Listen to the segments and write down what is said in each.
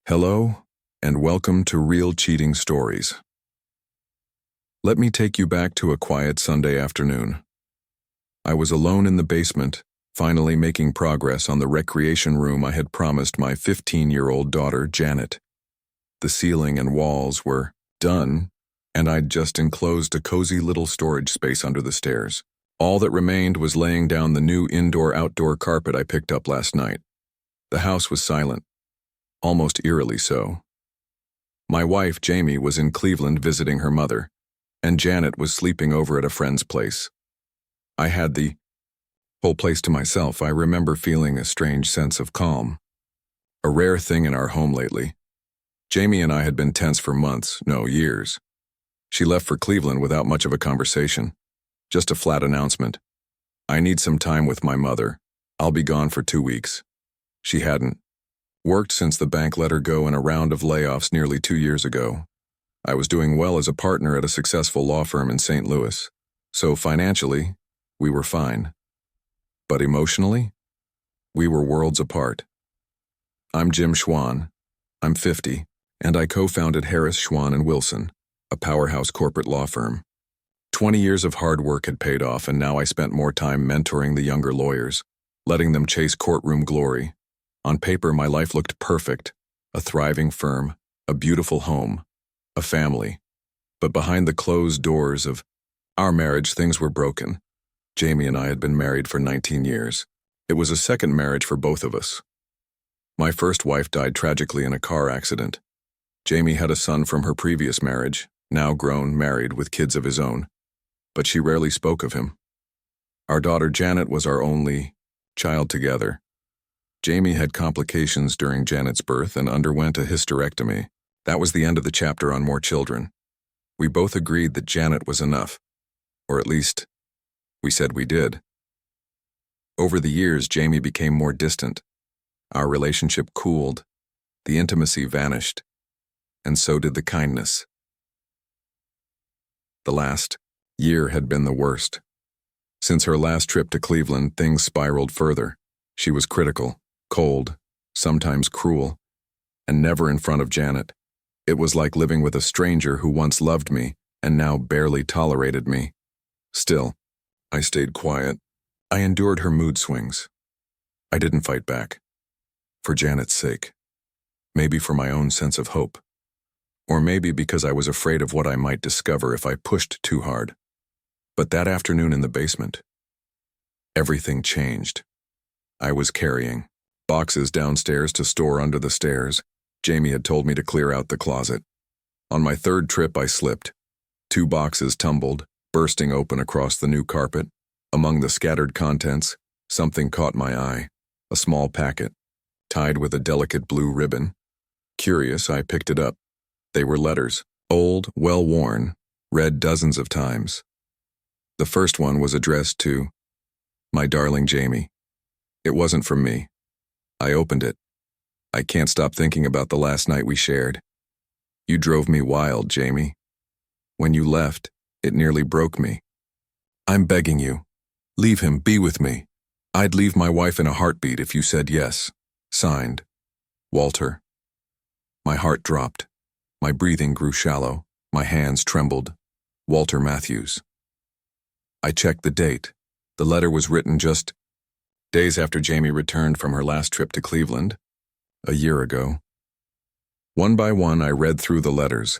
Hello, and welcome to Real Cheating Stories. Let me take you back to a quiet Sunday afternoon. I was alone in the basement, finally making progress on the recreation room I had promised my 15-year-old daughter, Janet. The ceiling and walls were done, and I'd just enclosed a cozy little storage space under the stairs. All that remained was laying down the new indoor-outdoor carpet I picked up last night. The house was silent. Almost eerily so. My wife, Jamie, was in Cleveland visiting her mother, and Janet was sleeping over at a friend's place. I had the whole place to myself. I remember feeling a strange sense of calm, a rare thing in our home lately. Jamie and I had been tense for months, no, years. She left for Cleveland without much of a conversation, just a flat announcement. I need some time with my mother. I'll be gone for 2 weeks. She hadn't worked since the bank let her go in a round of layoffs nearly 2 years ago. I was doing well as a partner at a successful law firm in St. Louis, so financially, we were fine. But emotionally, we were worlds apart. I'm Jim Schwan. I'm 50, and I co-founded Harris, Schwan & Wilson, a powerhouse corporate law firm. 20 years of hard work had paid off, and now I spent more time mentoring the younger lawyers, letting them chase courtroom glory. On paper, my life looked perfect, a thriving firm, a beautiful home, a family. But behind the closed doors of our marriage, things were broken. Jamie and I had been married for 19 years. It was a second marriage for both of us. My first wife died tragically in a car accident. Jamie had a son from her previous marriage, now grown, married, with kids of his own. But she rarely spoke of him. Our daughter Janet was our only child together. Jamie had complications during Janet's birth and underwent a hysterectomy. That was the end of the chapter on more children. We both agreed that Janet was enough, or at least, we said we did. Over the years, Jamie became more distant. Our relationship cooled, the intimacy vanished, and so did the kindness. The last year had been the worst. Since her last trip to Cleveland, things spiraled further. She was critical, cold, sometimes cruel, and never in front of Janet. It was like living with a stranger who once loved me and now barely tolerated me. Still, I stayed quiet. I endured her mood swings. I didn't fight back. For Janet's sake. Maybe for my own sense of hope. Or maybe because I was afraid of what I might discover if I pushed too hard. But that afternoon in the basement, everything changed. I was carrying boxes downstairs to store under the stairs. Jamie had told me to clear out the closet. On my third trip, I slipped. 2 boxes tumbled, bursting open across the new carpet. Among the scattered contents, something caught my eye. A small packet, tied with a delicate blue ribbon. Curious, I picked it up. They were letters, old, well-worn, read dozens of times. The first one was addressed to my darling Jamie. It wasn't from me. I opened it. I can't stop thinking about the last night we shared. You drove me wild, Jamie. When you left, it nearly broke me. I'm begging you. Leave him, be with me. I'd leave my wife in a heartbeat if you said yes. Signed, Walter. My heart dropped. My breathing grew shallow. My hands trembled. Walter Matthews. I checked the date. The letter was written just days after Jamie returned from her last trip to Cleveland, a year ago. One by one, I read through the letters.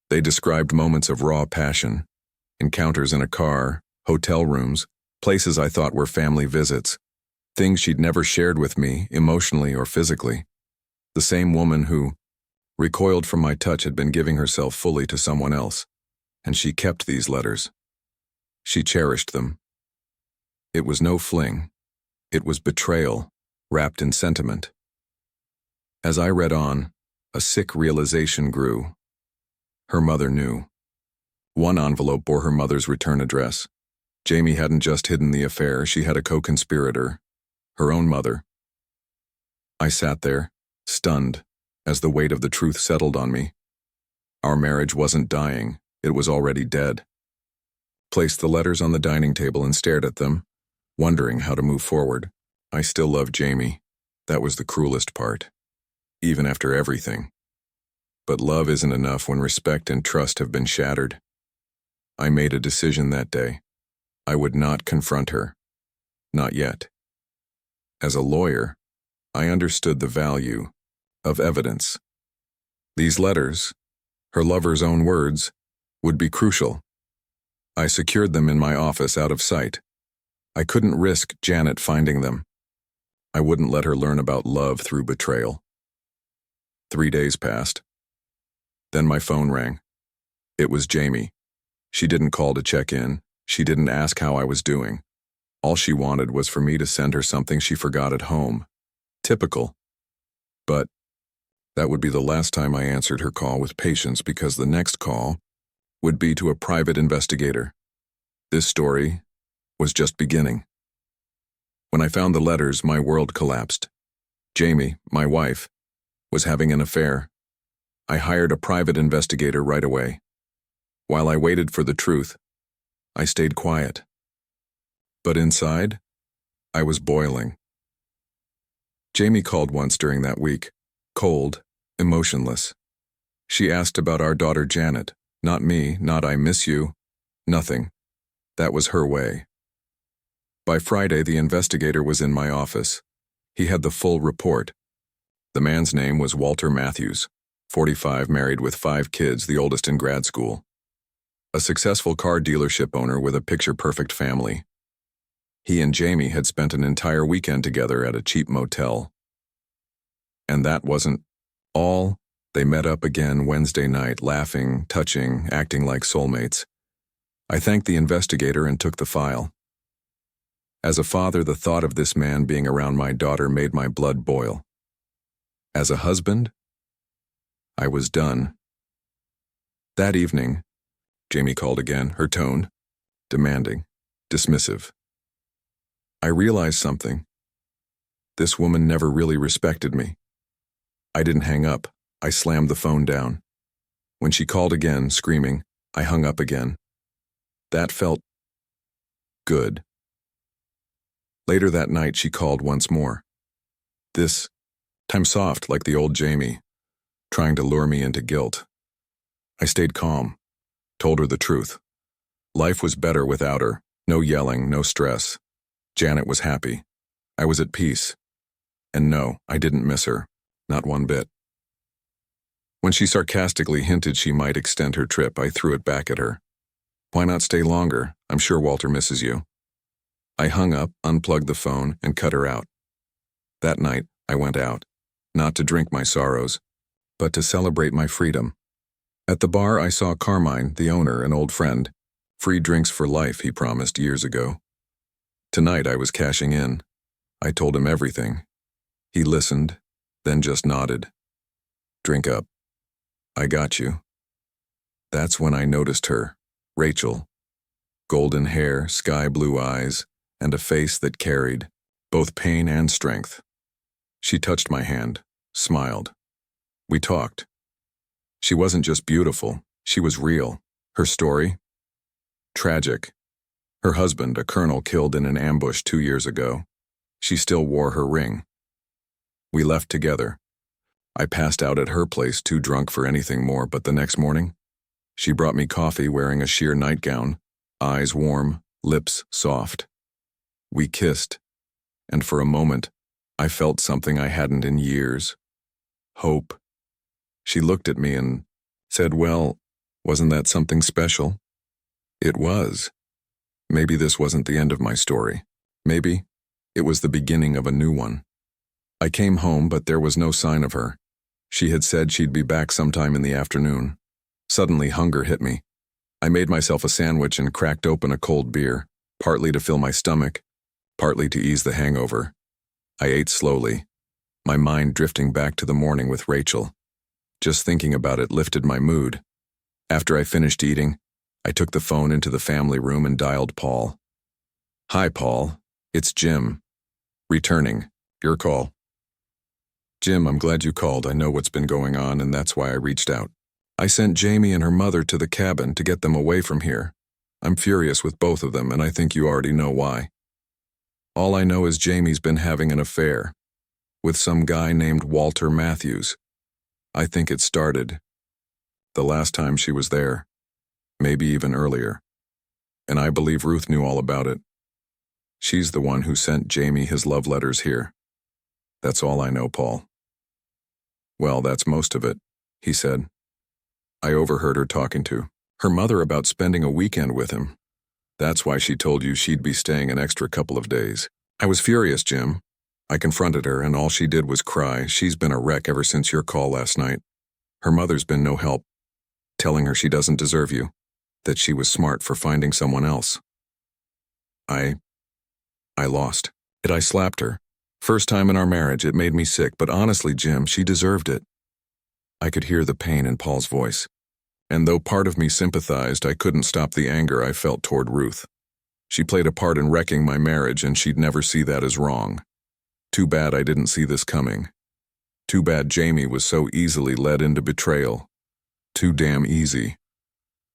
They described moments of raw passion, encounters in a car, hotel rooms, places I thought were family visits, things she'd never shared with me, emotionally or physically. The same woman who recoiled from my touch had been giving herself fully to someone else, and she kept these letters. She cherished them. It was no fling. It was betrayal, wrapped in sentiment. As I read on, a sick realization grew. Her mother knew. One envelope bore her mother's return address. Jamie hadn't just hidden the affair, she had a co-conspirator, her own mother. I sat there, stunned, as the weight of the truth settled on me. Our marriage wasn't dying, it was already dead. Placed the letters on the dining table and stared at them, wondering how to move forward. I still loved Jamie. That was the cruelest part. even after everything. But love isn't enough when respect and trust have been shattered. I made a decision that day. I would not confront her. Not yet. As a lawyer, I understood the value of evidence. These letters, her lover's own words, would be crucial. I secured them in my office out of sight. I couldn't risk Janet finding them. I wouldn't let her learn about love through betrayal. 3 days passed. Then my phone rang. It was Jamie. She didn't call to check in. She didn't ask how I was doing. All she wanted was for me to send her something she forgot at home. Typical. But that would be the last time I answered her call with patience, because the next call would be to a private investigator. This story was just beginning. When I found the letters, my world collapsed. Jamie, my wife, was having an affair. I hired a private investigator right away. While I waited for the truth, I stayed quiet. But inside, I was boiling. Jamie called once during that week, cold, emotionless. She asked about our daughter Janet, not me, not I miss you, nothing. That was her way. By Friday, the investigator was in my office. He had the full report. The man's name was Walter Matthews, 45, married with 5 kids, the oldest in grad school. A successful car dealership owner with a picture-perfect family. He and Jamie had spent an entire weekend together at a cheap motel. And that wasn't all. They met up again Wednesday night, laughing, touching, acting like soulmates. I thanked the investigator and took the file. As a father, the thought of this man being around my daughter made my blood boil. As a husband, I was done. That evening, Jamie called again, her tone demanding, dismissive. I realized something. This woman never really respected me. I didn't hang up. I slammed the phone down. When she called again, screaming, I hung up again. That felt good. Later that night, she called once more. This time soft, like the old Jamie, trying to lure me into guilt. I stayed calm, told her the truth. Life was better without her. No yelling, no stress. Janet was happy. I was at peace. And no, I didn't miss her. Not one bit. When she sarcastically hinted she might extend her trip, I threw it back at her. Why not stay longer? I'm sure Walter misses you. I hung up, unplugged the phone, and cut her out. That night, I went out, not to drink my sorrows, but to celebrate my freedom. At the bar, I saw Carmine, the owner, an old friend. Free drinks for life, he promised years ago. Tonight, I was cashing in. I told him everything. He listened, then just nodded. Drink up. I got you. That's when I noticed her, Rachel. Golden hair, sky blue eyes, and a face that carried both pain and strength. She touched my hand, smiled. We talked. She wasn't just beautiful, she was real. Her story? Tragic. Her husband, a colonel, killed in an ambush 2 years ago. She still wore her ring. We left together. I passed out at her place, too drunk for anything more, but the next morning, she brought me coffee wearing a sheer nightgown, eyes warm, lips soft. We kissed, and for a moment, I felt something I hadn't in years. Hope. She looked at me and said, well, wasn't that something special? It was. Maybe this wasn't the end of my story. Maybe it was the beginning of a new one. I came home, but there was no sign of her. She had said she'd be back sometime in the afternoon. Suddenly, hunger hit me. I made myself a sandwich and cracked open a cold beer, partly to fill my stomach, partly to ease the hangover. I ate slowly, my mind drifting back to the morning with Rachel. Just thinking about it lifted my mood. After I finished eating, I took the phone into the family room and dialed Paul. Hi, Paul. It's Jim. Returning. Your call. Jim, I'm glad you called. I know what's been going on, and that's why I reached out. I sent Jamie and her mother to the cabin to get them away from here. I'm furious with both of them, and I think you already know why. All I know is Jamie's been having an affair. with some guy named Walter Matthews. I think it started the last time she was there, maybe even earlier. And I believe Ruth knew all about it. She's the one who sent Jamie his love letters here. That's all I know, Paul. Well, that's most of it, he said. I overheard her talking to her mother about spending a weekend with him. That's why she told you she'd be staying an extra couple of days. I was furious, Jim. I confronted her, and all she did was cry. She's been a wreck ever since your call last night. Her mother's been no help, telling her she doesn't deserve you, that she was smart for finding someone else. I lost it. I slapped her. First time in our marriage, it made me sick, but honestly, Jim, she deserved it. I could hear the pain in Paul's voice. And though part of me sympathized, I couldn't stop the anger I felt toward Ruth. She played a part in wrecking my marriage, and she'd never see that as wrong. Too bad I didn't see this coming. Too bad Jamie was so easily led into betrayal. Too damn easy.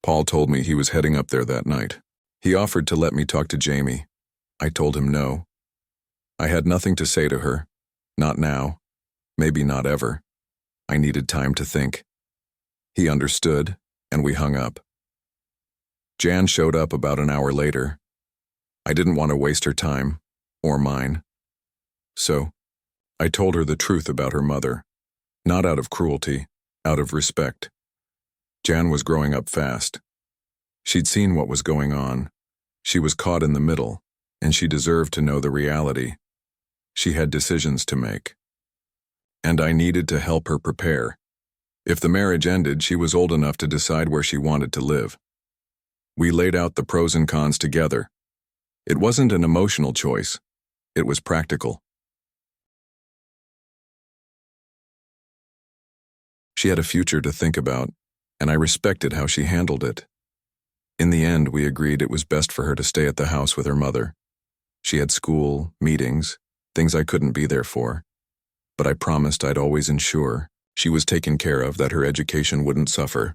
Paul told me he was heading up there that night. He offered to let me talk to Jamie. I told him no. I had nothing to say to her. Not now. Maybe not ever. I needed time to think. He understood, and we hung up. Jan showed up about an hour later. I didn't want to waste her time, or mine. So, I told her the truth about her mother. Not out of cruelty, out of respect. Jan was growing up fast. She'd seen what was going on. She was caught in the middle, and she deserved to know the reality. She had decisions to make. And I needed to help her prepare. If the marriage ended, she was old enough to decide where she wanted to live. We laid out the pros and cons together. It wasn't an emotional choice. It was practical. She had a future to think about, and I respected how she handled it. In the end, we agreed it was best for her to stay at the house with her mother. She had school, meetings, things I couldn't be there for. But I promised I'd always ensure she was taken care of, that her education wouldn't suffer.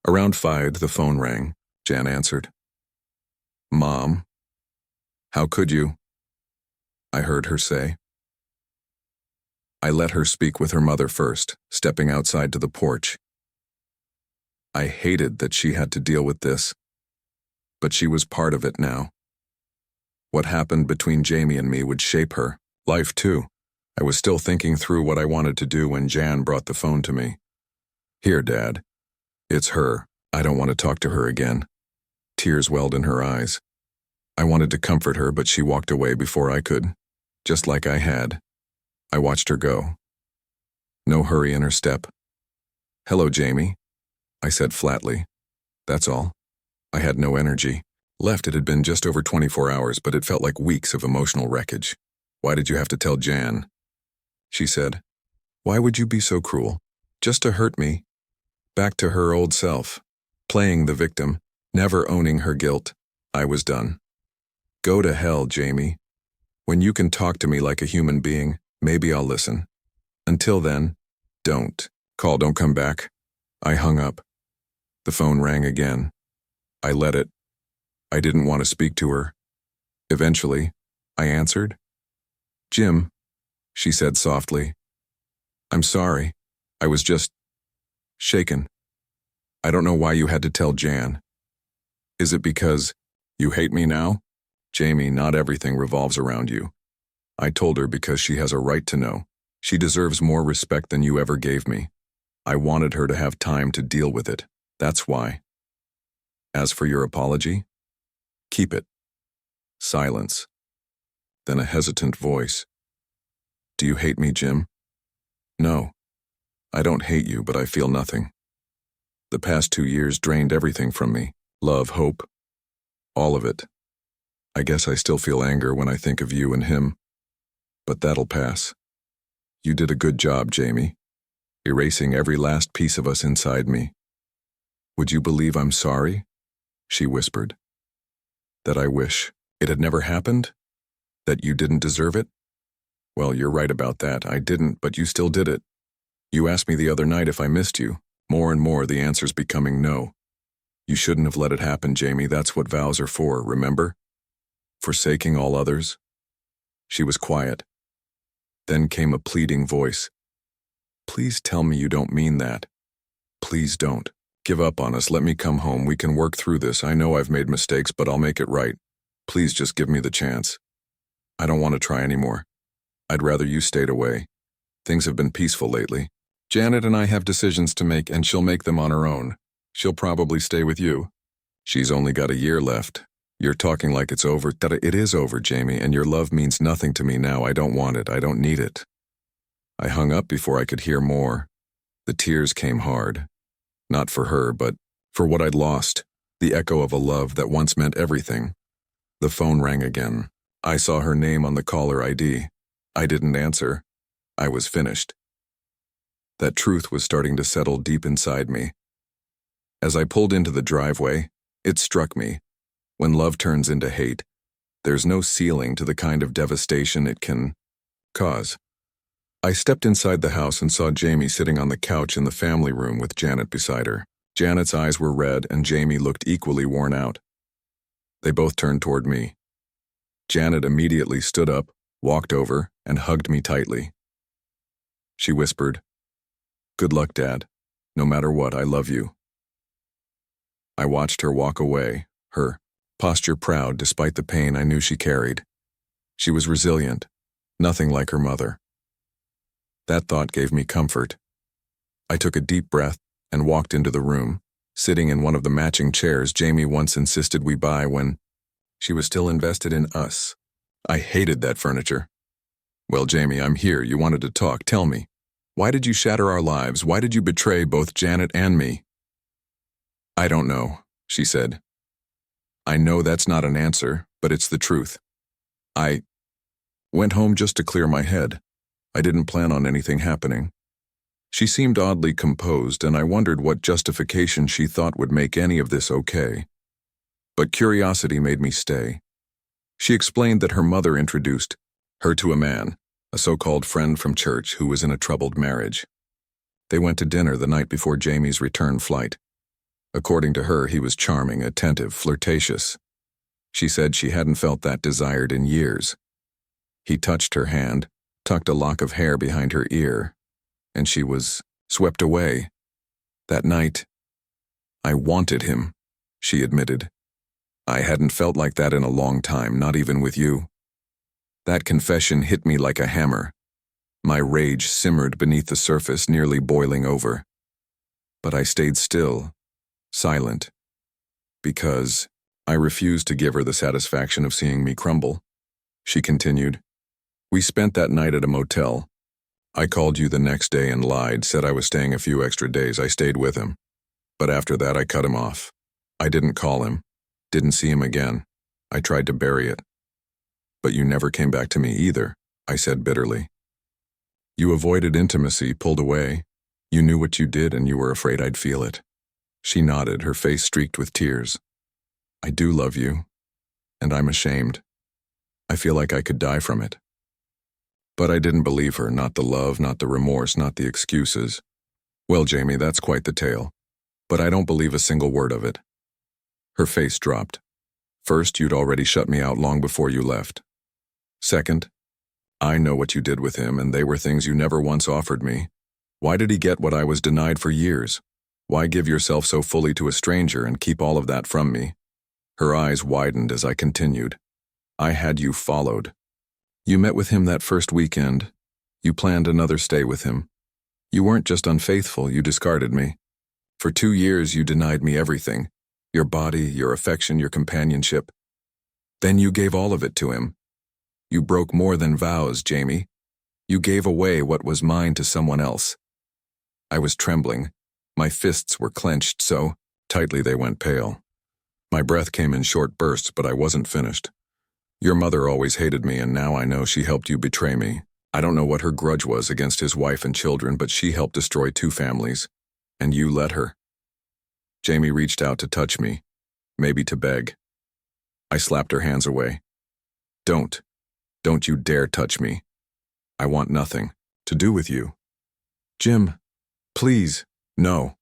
Around 5, the phone rang. Jan answered. Mom, how could you? I heard her say. I let her speak with her mother first, stepping outside to the porch. I hated that she had to deal with this, but she was part of it now. What happened between Jamie and me would shape her life too. I was still thinking through what I wanted to do when Jan brought the phone to me. Here, Dad. It's her. I don't want to talk to her again. Tears welled in her eyes. I wanted to comfort her, but she walked away before I could, just like I had. I watched her go. No hurry in her step. Hello, Jamie, I said flatly. That's all. I had no energy. Left, it had been just over 24 hours, but it felt like weeks of emotional wreckage. Why did you have to tell Jan? She said. Why would you be so cruel? Just to hurt me. Back to her old self. Playing the victim, never owning her guilt. I was done. Go to hell, Jamie. When you can talk to me like a human being, maybe I'll listen. Until then, don't. Call, don't come back. I hung up. The phone rang again. I let it. I didn't want to speak to her. Eventually, I answered. Jim, she said softly. I'm sorry. I was just shaken. I don't know why you had to tell Jan. Is it because you hate me now? Jamie, not everything revolves around you. I told her because she has a right to know. She deserves more respect than you ever gave me. I wanted her to have time to deal with it. That's why. As for your apology, keep it. Silence. Then a hesitant voice. Do you hate me, Jim? No. I don't hate you, but I feel nothing. The past 2 years drained everything from me. Love, hope. All of it. I guess I still feel anger when I think of you and him. But that'll pass. You did a good job, Jamie. Erasing every last piece of us inside me. Would you believe I'm sorry? She whispered. That I wish it had never happened? That you didn't deserve it? Well, you're right about that. I didn't, but you still did it. You asked me the other night if I missed you. More and more, the answer's becoming no. You shouldn't have let it happen, Jamie. That's what vows are for, remember? Forsaking all others. She was quiet. Then came a pleading voice. Please tell me you don't mean that. Please don't. Give up on us. Let me come home. We can work through this. I know I've made mistakes, but I'll make it right. Please just give me the chance. I don't want to try anymore. I'd rather you stayed away. Things have been peaceful lately. Janet and I have decisions to make, and she'll make them on her own. She'll probably stay with you. She's only got a year left. You're talking like it's over. It is over, Jamie, and your love means nothing to me now. I don't want it. I don't need it. I hung up before I could hear more. The tears came hard. Not for her, but for what I'd lost. The echo of a love that once meant everything. The phone rang again. I saw her name on the caller ID. I didn't answer. I was finished. That truth was starting to settle deep inside me. As I pulled into the driveway, it struck me. When love turns into hate, there's no ceiling to the kind of devastation it can cause. I stepped inside the house and saw Jamie sitting on the couch in the family room with Janet beside her. Janet's eyes were red and Jamie looked equally worn out. They both turned toward me. Janet immediately stood up, walked over, and hugged me tightly. She whispered, "Good luck, Dad. No matter what, I love you." I watched her walk away, her posture proud despite the pain I knew she carried. She was resilient, nothing like her mother. That thought gave me comfort. I took a deep breath and walked into the room, sitting in one of the matching chairs Jamie once insisted we buy when she was still invested in us. I hated that furniture. "Well, Jamie, I'm here. You wanted to talk. Tell me. Why did you shatter our lives? Why did you betray both Janet and me?" "I don't know," she said. "I know that's not an answer, but it's the truth. I went home just to clear my head. I didn't plan on anything happening." She seemed oddly composed, and I wondered what justification she thought would make any of this okay. But curiosity made me stay. She explained that her mother introduced her to a man, a so-called friend from church who was in a troubled marriage. They went to dinner the night before Jamie's return flight. According to her, he was charming, attentive, flirtatious. She said she hadn't felt that desired in years. He touched her hand, tucked a lock of hair behind her ear, and she was swept away. That night, I wanted him, she admitted. I hadn't felt like that in a long time, not even with you. That confession hit me like a hammer. My rage simmered beneath the surface, nearly boiling over. But I stayed still, silent, because I refused to give her the satisfaction of seeing me crumble. She continued, "We spent that night at a motel. I called you the next day and lied, said I was staying a few extra days. I stayed with him. But after that, I cut him off. I didn't call him, didn't see him again. I tried to bury it. But you never came back to me either," I said bitterly. "You avoided intimacy, pulled away. You knew what you did and you were afraid I'd feel it." She nodded, her face streaked with tears. "I do love you, and I'm ashamed. I feel like I could die from it." But I didn't believe her, not the love, not the remorse, not the excuses. "Well, Jamie, that's quite the tale. But I don't believe a single word of it." Her face dropped. "First, you'd already shut me out long before you left. Second, I know what you did with him, and they were things you never once offered me. Why did he get what I was denied for years? Why give yourself so fully to a stranger and keep all of that from me?" Her eyes widened as I continued. "I had you followed. You met with him that first weekend. You planned another stay with him. You weren't just unfaithful, you discarded me. For 2 years you denied me everything. Your body, your affection, your companionship. Then you gave all of it to him. You broke more than vows, Jamie. You gave away what was mine to someone else." I was trembling. My fists were clenched so tightly they went pale. My breath came in short bursts, but I wasn't finished. "Your mother always hated me, and now I know she helped you betray me. I don't know what her grudge was against his wife and children, but she helped destroy 2 families. And you let her." Jamie reached out to touch me, maybe to beg. I slapped her hands away. Don't you dare touch me. I want nothing to do with you." "Jim, please, no.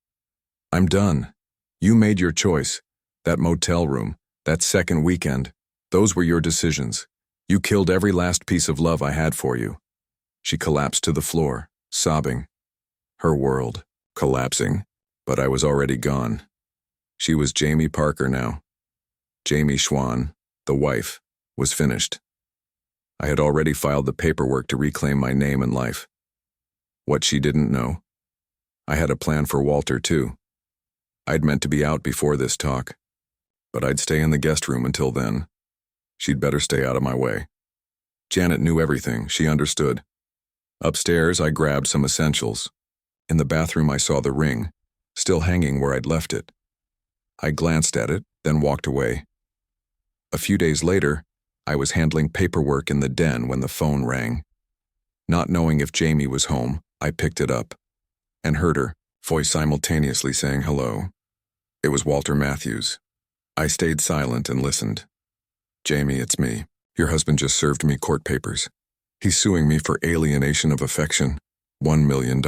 I'm done. You made your choice. That motel room, that second weekend, those were your decisions. You killed every last piece of love I had for you. She collapsed to the floor, sobbing. Her world collapsing, but I was already gone. She was Jamie Parker now. Jamie Schwann, the wife, was finished. I had already filed the paperwork to reclaim my name and life. What she didn't know, I had a plan for Walter too. I'd meant to be out before this talk, but I'd stay in the guest room until then. She'd better stay out of my way. Janet knew everything, she understood. Upstairs, I grabbed some essentials. In the bathroom, I saw the ring, still hanging where I'd left it. I glanced at it, then walked away. A few days later, I was handling paperwork in the den when the phone rang. Not knowing if Jamie was home, I picked it up and heard her voice simultaneously saying hello. It was Walter Matthews. I stayed silent and listened. Jamie, it's me. Your husband just served me court papers. He's suing me for alienation of affection. $1 million.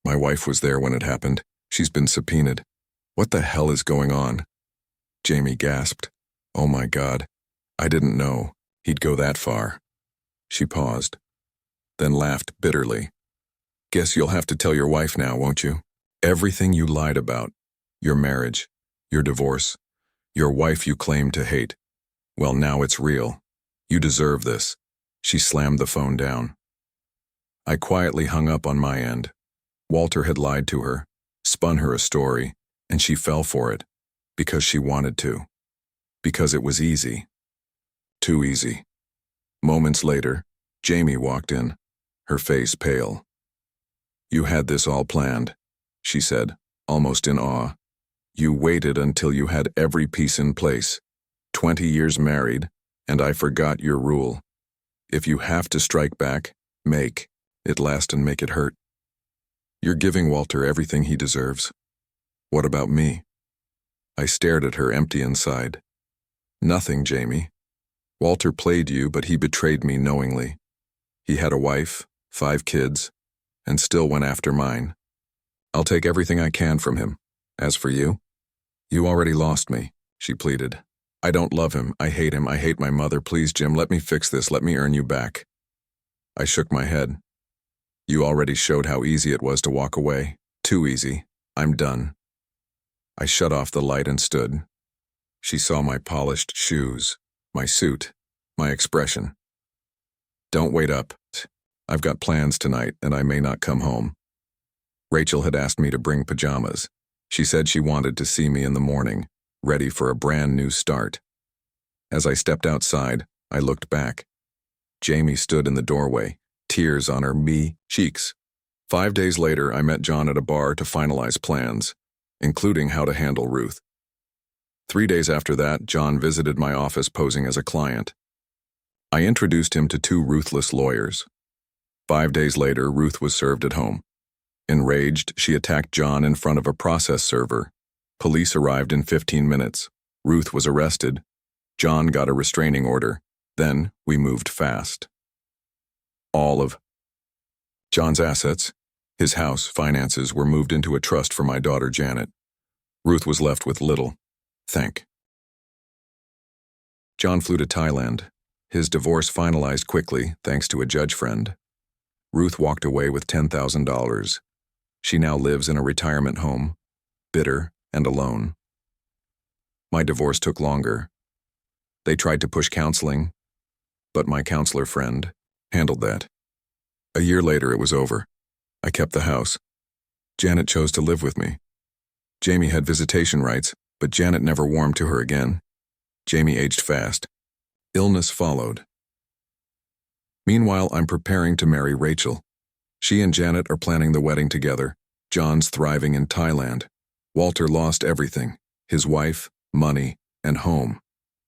My wife was there when it happened. She's been subpoenaed. What the hell is going on? Jamie gasped. Oh my God. I didn't know he'd go that far. She paused, then laughed bitterly. Guess you'll have to tell your wife now, won't you? Everything you lied about. Your marriage, your divorce, your wife you claimed to hate. Well, now it's real. You deserve this. She slammed the phone down. I quietly hung up on my end. Walter had lied to her, spun her a story, and she fell for it. Because she wanted to. Because it was easy. Too easy. Moments later, Jamie walked in, her face pale. You had this all planned, she said, almost in awe. You waited until you had every piece in place. 20 years married, and I forgot your rule. If you have to strike back, make it last and make it hurt. You're giving Walter everything he deserves. What about me? I stared at her, empty inside. Nothing, Jamie. Walter played you, but he betrayed me knowingly. He had a wife, 5 kids, and still went after mine. I'll take everything I can from him. As for you, you already lost me, she pleaded. I don't love him. I hate him. I hate my mother. Please, Jim, let me fix this. Let me earn you back. I shook my head. You already showed how easy it was to walk away. Too easy. I'm done. I shut off the light and stood. She saw my polished shoes, my suit, my expression. Don't wait up. I've got plans tonight, and I may not come home. Rachel had asked me to bring pajamas. She said she wanted to see me in the morning, ready for a brand new start. As I stepped outside, I looked back. Jamie stood in the doorway, tears on her cheeks. 5 days later, I met John at a bar to finalize plans, including how to handle Ruth. 3 days after that, John visited my office posing as a client. I introduced him to 2 ruthless lawyers. 5 days later, Ruth was served at home. Enraged, she attacked John in front of a process server. Police arrived in 15 minutes. Ruth was arrested. John got a restraining order. Then we moved fast. All of John's assets, his house, finances, were moved into a trust for my daughter Janet. Ruth was left with little. John flew to Thailand. His divorce finalized quickly, thanks to a judge friend. Ruth walked away with $10,000. She now lives in a retirement home, bitter and alone. My divorce took longer. They tried to push counseling, but my counselor friend handled that. A year later, it was over. I kept the house. Janet chose to live with me. Jamie had visitation rights, but Janet never warmed to her again. Jamie aged fast. Illness followed. Meanwhile, I'm preparing to marry Rachel. She and Janet are planning the wedding together. John's thriving in Thailand. Walter lost everything: his wife, money, and home.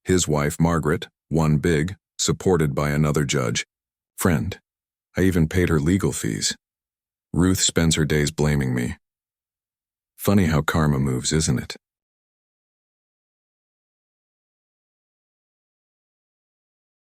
His wife, Margaret, won big, supported by another judge. Friend. I even paid her legal fees. Ruth spends her days blaming me. Funny how karma moves, isn't it?